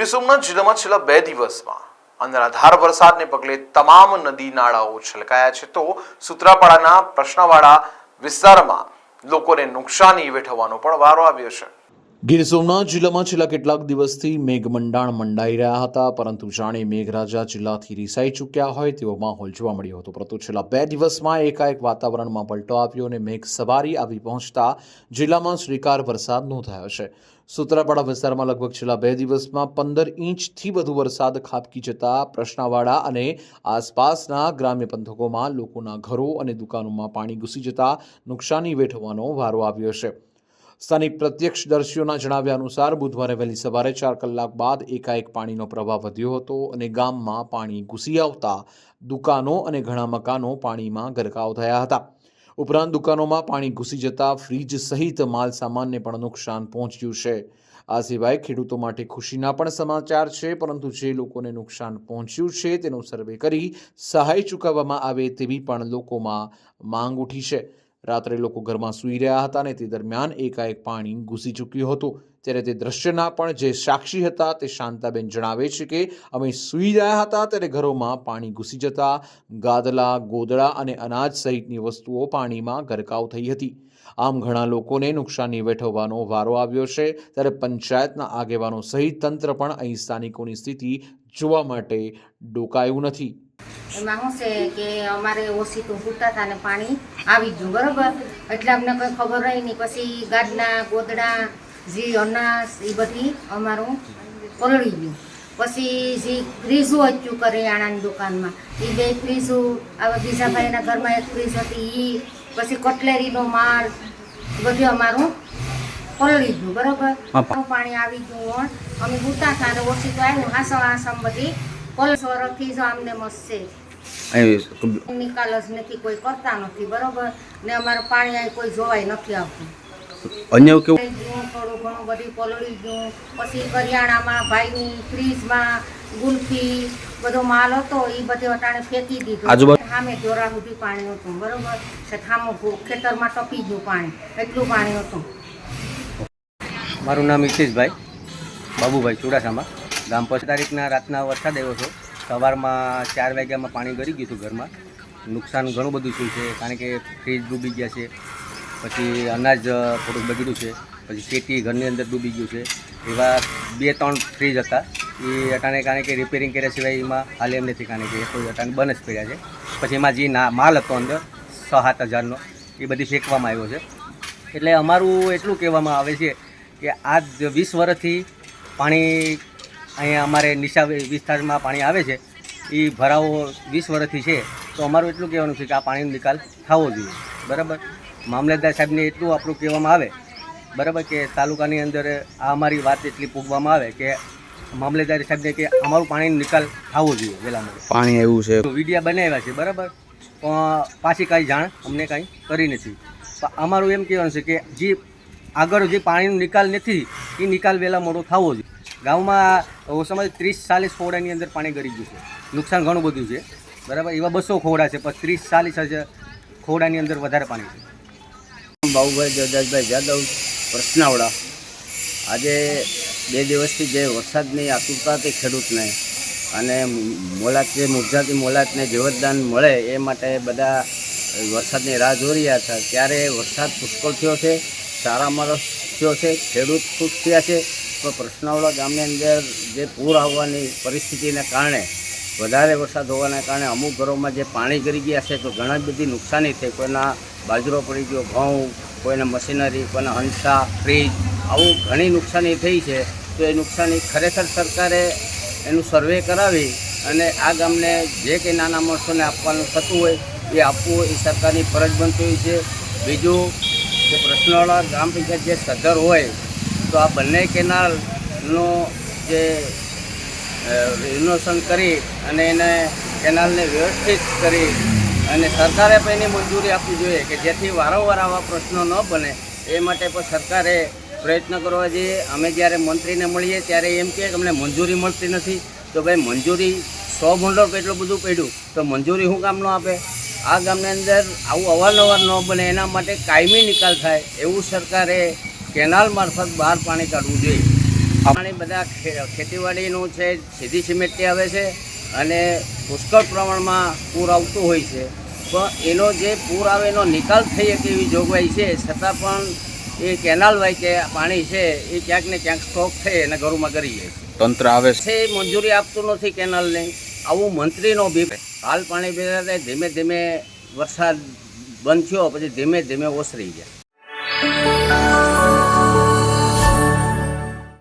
ગીર સોમનાથ જિલ્લામાં છેલ્લા 2 દિવસમાં અનરાધાર વરસાદને પગલે તમામ નદી નાળાઓ છલકાયા છે તો સૂત્રાપાડાના પ્રશ્નવાળા વિસ્તારમાં લોકોને નુકસાની વેઠવવાનો પણ વારો આવ્યો છે। ગીર સોમનાથ જિલ્લામાં છેલ્લા કેટલાક દિવસથી મેઘમંડાણ મંડાઈ રહ્યા હતા, પરંતુ જાણે મેઘરાજા જિલ્લાથી રીસાઈ ચૂક્યા હોય તેવો માહોલ જોવા મળ્યો હતો। પરંતુ છેલ્લા 2 દિવસમાં એકાએક વાતાવરણમાં પલટો આવ્યો અને મેઘ સવારી આવી પહોંચતા જિલ્લામાં શ્રીકાર વરસાદ નોંધાયો છે। સૂત્રાપાડા વિસ્તારમાં લગભગ છેલ્લા 2 દિવસમાં 15 ઇંચથી વધુ વરસાદ ખાબકી જતા પ્રશ્નવાળા અને આસપાસના ગ્રામ્ય પંથકોમાં લોકોના ઘરો અને દુકાનોમાં પાણી ઘૂસી જતા નુકસાની વેઠવાનો વારો આવ્યો છે। સ્થાનિક પ્રત્યક્ષદર્શીઓના જણાવ્યા અનુસાર બુધવારે વહેલી સવારે 4 કલાક બાદ એકાએક પાણીનો પ્રવાહ વધ્યો હતો અને ગામમાં પાણી ઘૂસી આવતા દુકાનો અને ઘણા મકાનો પાણીમાં ગરકાવ થયા હતા। ઉપરાંત દુકાનોમાં પાણી ઘૂસી જતા ફ્રીજ સહિત માલ સામાનને પણ નુકસાન પહોંચ્યું છે। આ સિવાય ખેડૂતો માટે ખુશીના પણ સમાચાર છે, પરંતુ જે લોકોને નુકસાન પહોંચ્યું છે તેનો સર્વે કરી સહાય ચૂકવવામાં આવે તેવી પણ લોકોમાં માંગ ઉઠી છે। રાત્રે લોકો ઘરમાં સૂઈ રહ્યા હતા અને તે દરમિયાન એકાએક પાણી ઘૂસી ચૂક્યું હતું, ત્યારે તે દ્રશ્યના પણ જે સાક્ષી હતા તે શાંતાબેન જણાવે છે કે અમે સૂઈ રહ્યા હતા ત્યારે ઘરોમાં પાણી ઘૂસી જતા ગાદલા, ગોદડા અને અનાજ સહિતની વસ્તુઓ પાણીમાં ગરકાવ થઈ હતી। આમ ઘણા લોકોને નુકસાની વેઠવવાનો વારો આવ્યો છે, ત્યારે પંચાયતના આગેવાનો સહિત તંત્ર પણ અહીં સ્થાનિકોની સ્થિતિ જોવા માટે ડોકાયું નથી। એમાં શું છે કે અમારે ઓછી તો સૂતા હતા ને પાણી આવી ગયું, બરાબર, એટલે અમને કંઈ ખબર રહી નહીં। પછી ગાડના ગોદડા જે અનાજ એ બધી અમારું પલળી ગયું। પછી જે ફ્રીજો હતું કરિયાણાની દુકાનમાં એ 2 ફ્રીજો, હવે બીજા ભાઈના ઘરમાં 1 ફ્રીજ હતી, એ પછી કટલેરીનો માલ બધું અમારું પલળી ગયું, બરાબર। પાણી આવી ગયું, અમે સૂતા હતા અને ઓછી તો આવ્યું, હાસમ બધી પલસોરથી જ આમને મસ્ત છે, નિકાલ જ નથી, કોઈ કરતા નથી, બરોબર, ને અમારે પાણી અહીં કોઈ જોવાય નથી આવતું। અન્ય કેવું થોડું ઘણું બધી પલળી ગયું। પછી કરિયાણામાં ભાઈની ફ્રીજમાં ગુલ્ફી બધો માલ હતો એ બધે અટાણે ફેંકી દીધું। સામે જોરા સુધી પાણી હતું, બરોબર, સામું ખેતરમાં ટપી ગયું પાણી, એટલું પાણી હતું। મારું નામ હિતેશભાઈ બાબુભાઈ ચુડાસમા, ગામ 5 તારીખના રાતના વરસાદ આવ્યો હતો। સવારમાં 4 વાગ્યામાં પાણી ગળી ગયું હતું ઘરમાં। નુકસાન ઘણું બધું થયું છે, કારણ કે ફ્રીજ ડૂબી ગયા છે, પછી અનાજ થોડુંક બગડ્યું છે, પછી ચેટી ઘરની અંદર ડૂબી ગયું છે। એવા 2-3 ફ્રીજ હતા, એ અટાણે કારણ કે રિપેરિંગ કર્યા સિવાય એમાં હાલે એમ નથી, કારણ કે એ કોઈ અટાણે બંધ જ પડ્યા છે। પછી એમાં જે માલ હતો અંદર 6-7 હજારનો એ બધી ફેંકવામાં આવ્યો છે। એટલે અમારું એટલું કહેવામાં આવે છે કે આ 20 વર્ષથી પાણી અહીંયા અમારે નિશા વિસ્તારમાં પાણી આવે છે, એ ભરાવો 20 વર્ષથી છે। તો અમારું એટલું કહેવાનું છે કે આ પાણીનો નિકાલ થવો જોઈએ, બરાબર। મામલતદાર સાહેબને એટલું આપણું કહેવામાં આવે, બરાબર, કે તાલુકાની અંદર આ અમારી વાત એટલી પૂગવામાં આવે કે મામલતદાર સાહેબને કે અમારું પાણીનો નિકાલ થવો જોઈએ વહેલામાં। પાણી એવું છે, વિડીયા બનાવ્યા છે, બરાબર, પણ પાછી કાંઈ જાણ અમને કાંઈ કરી નથી। અમારું એમ કહેવાનું છે કે જે આગળ જે પાણીનો નિકાલ નથી એ નિકાલ વહેલા મોડો થવો જોઈએ। ગામમાં ઓછામાં 30-40 ખોડાની અંદર પાણી ગળી ગયું છે, નુકસાન ઘણું બધું છે, બરાબર। એવા 200 ખોડા છે, પણ 30-40 ખોડાની અંદર વધારે પાણી છે। બાબુભાઈ જગદાસભાઈ જાદવ, પ્રશ્નાવડા। આજે 2 દિવસથી જે વરસાદની આતુરતા હતી ખેડૂતને, અને મોલાત જે મુરઝાતી મોલાતને જીવતદાન મળે એ માટે બધા વરસાદની રાહ જોઈ રહ્યા હતા, ત્યારે વરસાદ પુષ્કળ થયો છે, સારા માણસ થયો છે, ખેડૂત ખુશ થયા છે। તો પ્રશ્નાવડા ગામની અંદર જે પૂર આવવાની પરિસ્થિતિને કારણે, વધારે વરસાદ હોવાના કારણે અમુક ઘરોમાં જે પાણી ગળી ગયા છે, તો ઘણી બધી નુકસાની થઈ। કોઈના બાજરો પડી ગયો, ઘઉં, કોઈને મશીનરી, કોઈના હંસા, ફ્રીજ, આવું ઘણી નુકસાની થઈ છે। તો એ નુકસાની ખરેખર સરકારે એનું સર્વે કરાવી અને આ ગામને જે કંઈ નાના માણસોને આપવાનું થતું હોય એ આપવું એ સરકારની ફરજ બનતી હોય છે। બીજું કે પ્રશ્નાવડા ગ્રામ પંચાયત જે સદર હોય તો આ બંને કેનાલનો જે રિનોવેશન કરી અને એને કેનાલને વ્યવસ્થિત કરી અને સરકારે પણ એની મંજૂરી આપવી જોઈએ કે જેથી વારંવાર આવા પ્રશ્નો ન બને, એ માટે પણ સરકારે પ્રયત્ન કરવા જોઈએ। અમે જ્યારે મંત્રીને મળીએ ત્યારે એમ કહે કે અમને મંજૂરી મળતી નથી, તો ભાઈ મંજૂરી 100 ભંડોળ એટલું બધું પડ્યું તો મંજૂરી શું કામ ન આપે? આ ગામની અંદર આવું અવારનવાર ન બને એના માટે કાયમી નિકાલ થાય એવું સરકારે કેનાલ મારફત બહાર પાણી કાઢવું જોઈએ। પાણી બધા ખેતીવાડીનું છે સીધી સિમેન્ટથી આવે છે અને પુષ્કળ પ્રમાણમાં પૂર આવતું હોય છે, પણ એનો જે પૂર આવે એનો નિકાલ થઈ શકે એવી જોગવાઈ છે, છતાં પણ એ કેનાલ વાય કે પાણી છે એ ક્યાંક ને ક્યાંક સ્ટોક થઈ અને ઘરોમાં ગરી જાય છે. તંત્ર આવે છે એ મંજૂરી આપતું નથી કેનાલને. આવું મંત્રીનો અભિપ્રાય. હાલ પાણી ભેગા થાય ધીમે ધીમે વરસાદ બંધ થયો પછી ધીમે ધીમે ઓસરી ગયા.